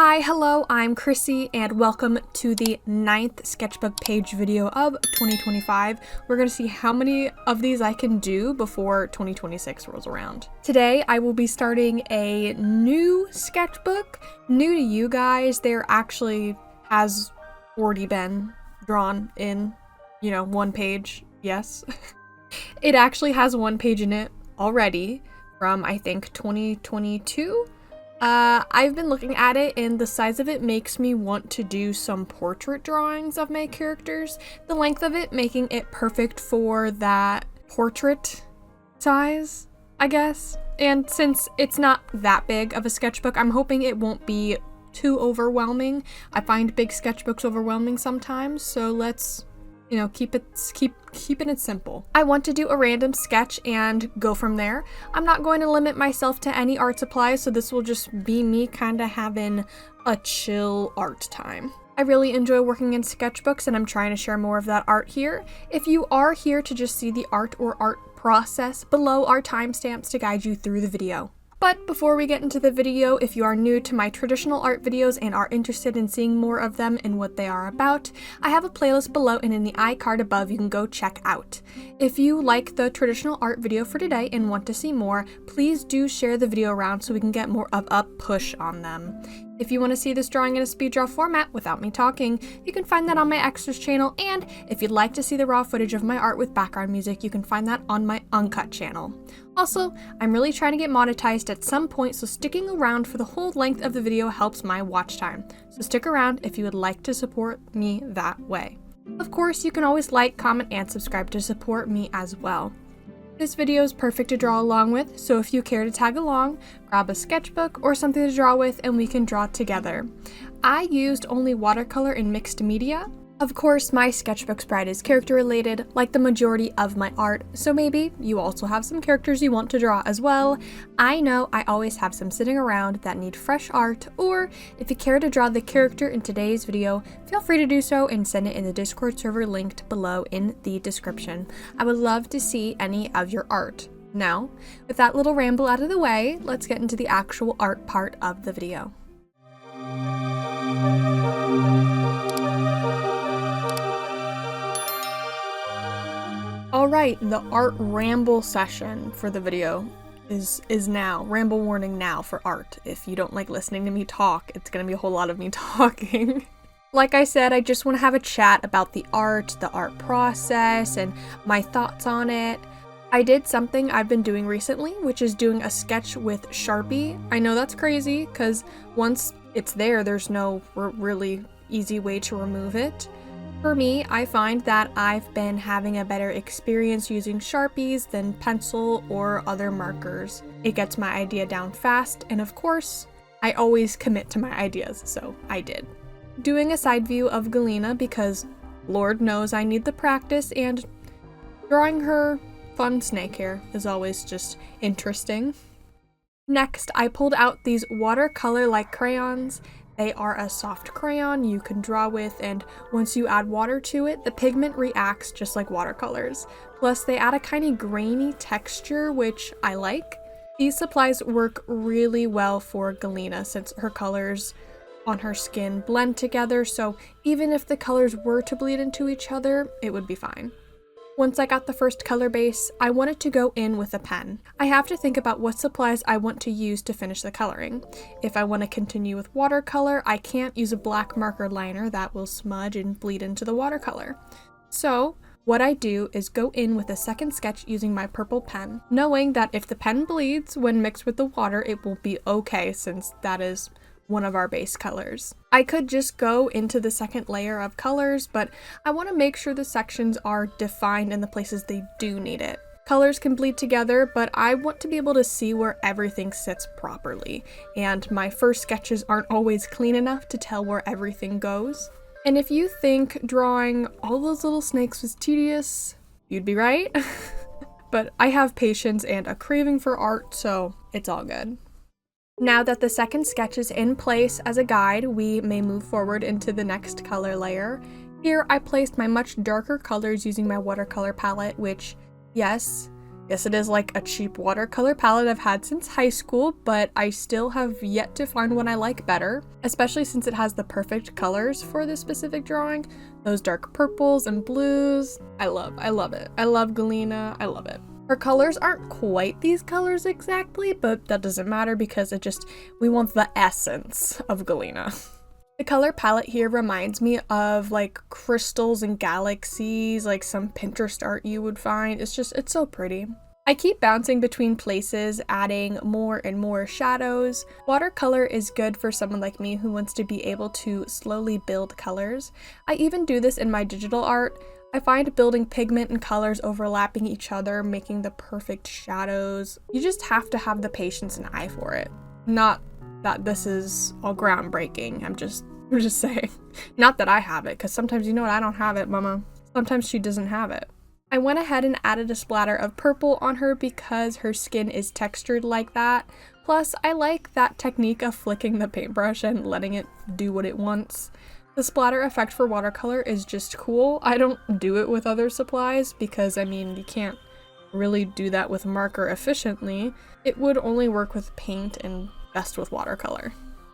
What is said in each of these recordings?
Hi, hello, I'm Chrissy, and welcome to the 9th sketchbook page video of 2025. We're going to see how many of these I can do before 2026 rolls around. Today, I will be starting a new sketchbook. New to you guys, there actually has already been drawn in, one page. Yes. It actually has one page in it already from, I think, 2022. I've been looking at it and the size of it makes me want to do some portrait drawings of my characters. The length of it making it perfect for that portrait size, I guess. And since it's not that big of a sketchbook, I'm hoping it won't be too overwhelming. I find big sketchbooks overwhelming sometimes, so let's keeping it simple. I want to do a random sketch and go from there. I'm not going to limit myself to any art supplies, so this will just be me kind of having a chill art time. I really enjoy working in sketchbooks and I'm trying to share more of that art here. If you are here to just see the art or art process, below are timestamps to guide you through the video. But before we get into the video, if you are new to my traditional art videos and are interested in seeing more of them and what they are about, I have a playlist below and in the iCard above you can go check out. If you like the traditional art video for today and want to see more, please do share the video around so we can get more of a push on them. If you want to see this drawing in a speed draw format without me talking, you can find that on my Xtras channel, and if you'd like to see the raw footage of my art with background music, you can find that on my Uncut channel. Also, I'm really trying to get monetized at some point, so sticking around for the whole length of the video helps my watch time. So stick around if you would like to support me that way. Of course, you can always like, comment, and subscribe to support me as well. This video is perfect to draw along with, so if you care to tag along, grab a sketchbook or something to draw with and we can draw together. I used only watercolor and mixed media. Of course, my sketchbook spread is character related, like the majority of my art, so maybe you also have some characters you want to draw as well. I know I always have some sitting around that need fresh art, or if you care to draw the character in today's video, feel free to do so and send it in the Discord server linked below in the description. I would love to see any of your art. Now, with that little ramble out of the way, let's get into the actual art part of the video. Alright, the art ramble session for the video is now. Ramble warning now for art. If you don't like listening to me talk, it's gonna be a whole lot of me talking. Like I said, I just want to have a chat about the art process, and my thoughts on it. I did something I've been doing recently, which is doing a sketch with Sharpie. I know that's crazy, because once it's there, there's no really easy way to remove it. For me, I find that I've been having a better experience using Sharpies than pencil or other markers. It gets my idea down fast, and of course, I always commit to my ideas, so I did. Doing a side view of Galina because Lord knows I need the practice, and drawing her fun snake hair is always just interesting. Next, I pulled out these watercolor-like crayons. They are a soft crayon you can draw with, and once you add water to it, the pigment reacts just like watercolors. Plus, they add a kind of grainy texture, which I like. These supplies work really well for Galina since her colors on her skin blend together, so even if the colors were to bleed into each other, it would be fine. Once I got the first color base, I wanted to go in with a pen. I have to think about what supplies I want to use to finish the coloring. If I want to continue with watercolor, I can't use a black marker liner that will smudge and bleed into the watercolor. So what I do is go in with a second sketch using my purple pen, knowing that if the pen bleeds when mixed with the water, it will be okay since that is one of our base colors. I could just go into the second layer of colors, but I want to make sure the sections are defined in the places they do need it. Colors can bleed together, but I want to be able to see where everything sits properly, and my first sketches aren't always clean enough to tell where everything goes. And if you think drawing all those little snakes was tedious, you'd be right. But I have patience and a craving for art, so it's all good. Now that the second sketch is in place as a guide, we may move forward into the next color layer. Here I placed my much darker colors using my watercolor palette, which, yes, Yes, it is like a cheap watercolor palette I've had since high school, but I still have yet to find one I like better, especially since it has the perfect colors for this specific drawing. Those dark purples and blues. I love it. I love Galina, I love it. Her colors aren't quite these colors exactly, but that doesn't matter because we want the essence of Galina. The color palette here reminds me of like crystals and galaxies, like some Pinterest art you would find. It's so pretty. I keep bouncing between places, adding more and more shadows. Watercolor is good for someone like me who wants to be able to slowly build colors. I even do this in my digital art. I find building pigment and colors overlapping each other, making the perfect shadows. You just have to have the patience and eye for it. Not that this is all groundbreaking. I'm just saying. Not that I have it, because sometimes you know what, I don't have it, mama. Sometimes she doesn't have it. I went ahead and added a splatter of purple on her because her skin is textured like that. Plus, I like that technique of flicking the paintbrush and letting it do what it wants. The splatter effect for watercolor is just cool. I don't do it with other supplies because, I mean, you can't really do that with marker efficiently. It would only work with paint and best with watercolor.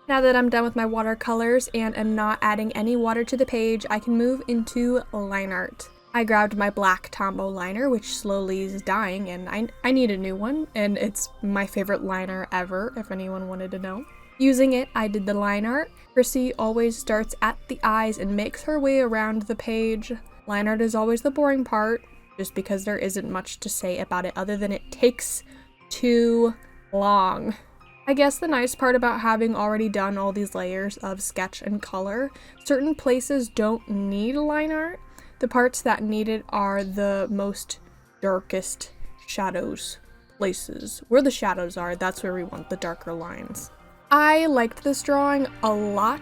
Now that I'm done with my watercolors and am not adding any water to the page, I can move into line art. I grabbed my black Tombow liner, which slowly is dying, and I need a new one, and it's my favorite liner ever, if anyone wanted to know. Using it, I did the line art. Chrissy always starts at the eyes and makes her way around the page. Line art is always the boring part, just because there isn't much to say about it other than it takes too long. I guess the nice part about having already done all these layers of sketch and color, certain places don't need line art. The parts that need it are the most darkest shadows places. Where the shadows are, that's where we want the darker lines. I liked this drawing a lot,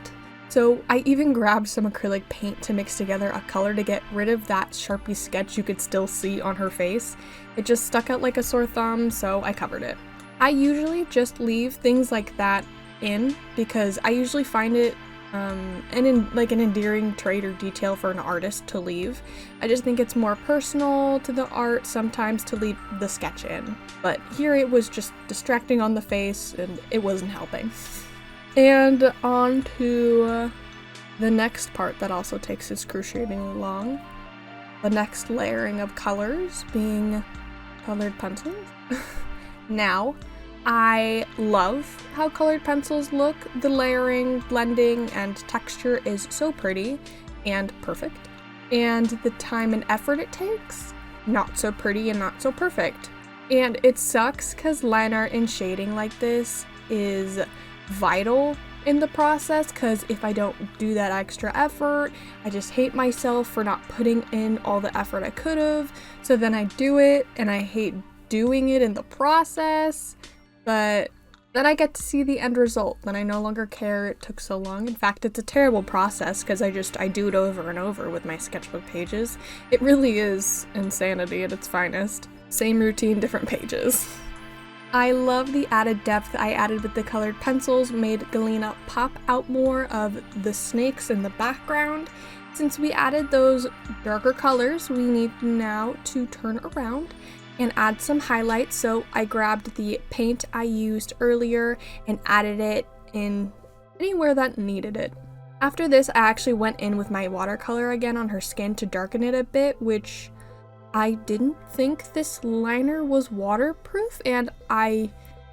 so I even grabbed some acrylic paint to mix together a color to get rid of that Sharpie sketch you could still see on her face. It just stuck out like a sore thumb, so I covered it. I usually just leave things like that in because I usually find it an endearing trait or detail for an artist to leave. I just think it's more personal to the art sometimes to leave the sketch in. But here it was just distracting on the face and it wasn't helping. And on to the next part that also takes excruciatingly long. The next layering of colors being colored pencils. Now, I love how colored pencils look. The layering, blending, and texture is so pretty and perfect. And the time and effort it takes, not so pretty and not so perfect. And it sucks because line art and shading like this is vital in the process, because if I don't do that extra effort, I just hate myself for not putting in all the effort I could have. So then I do it and I hate doing it in the process. But then I get to see the end result, then I no longer care it took so long. In fact, it's a terrible process because I do it over and over with my sketchbook pages. It really is insanity at its finest. Same routine, different pages. I love the added depth I added with the colored pencils, made Galina pop out more of the snakes in the background. Since we added those darker colors, we need now to turn around and add some highlights. So I grabbed the paint I used earlier and added it in anywhere that needed it. After this, I actually went in with my watercolor again on her skin to darken it a bit, which I didn't think this liner was waterproof, and I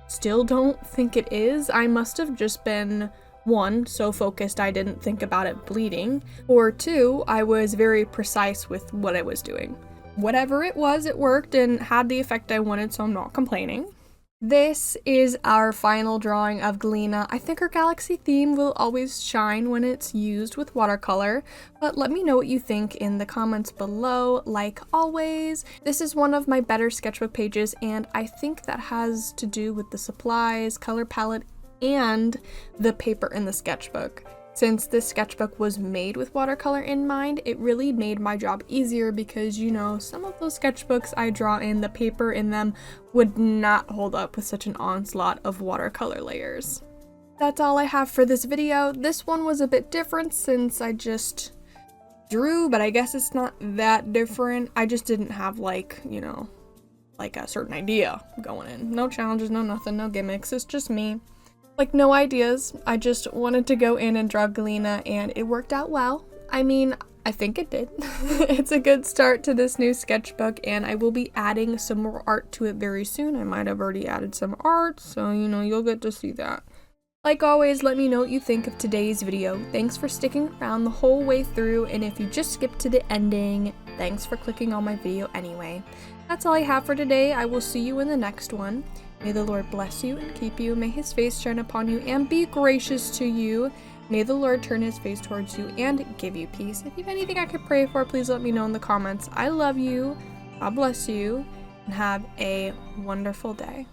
still don't think it is. I must have just been, 1, so focused I didn't think about it bleeding, or 2, I was very precise with what I was doing. Whatever it was, it worked and had the effect I wanted, so I'm not complaining. This is our final drawing of Galina. I think her galaxy theme will always shine when it's used with watercolor, but let me know what you think in the comments below. Like always, this is one of my better sketchbook pages, and I think that has to do with the supplies, color palette, and the paper in the sketchbook. Since this sketchbook was made with watercolor in mind, it really made my job easier because, you know, some of those sketchbooks I draw in, the paper in them would not hold up with such an onslaught of watercolor layers. That's all I have for this video. This one was a bit different since I just drew, but I guess it's not that different. I just didn't have, like, you know, like a certain idea going in. No challenges, no nothing, no gimmicks. It's just me. Like, no ideas. I just wanted to go in and draw Galina, and it worked out well. I mean, I think it did. It's a good start to this new sketchbook, and I will be adding some more art to it very soon. I might have already added some art, so, you know, you'll get to see that. Like always, let me know what you think of today's video. Thanks for sticking around the whole way through, and if you just skipped to the ending, thanks for clicking on my video anyway. That's all I have for today. I will see you in the next one. May the Lord bless you and keep you. May his face shine upon you and be gracious to you. May the Lord turn his face towards you and give you peace. If you have anything I could pray for, please let me know in the comments. I love you. God bless you. And have a wonderful day.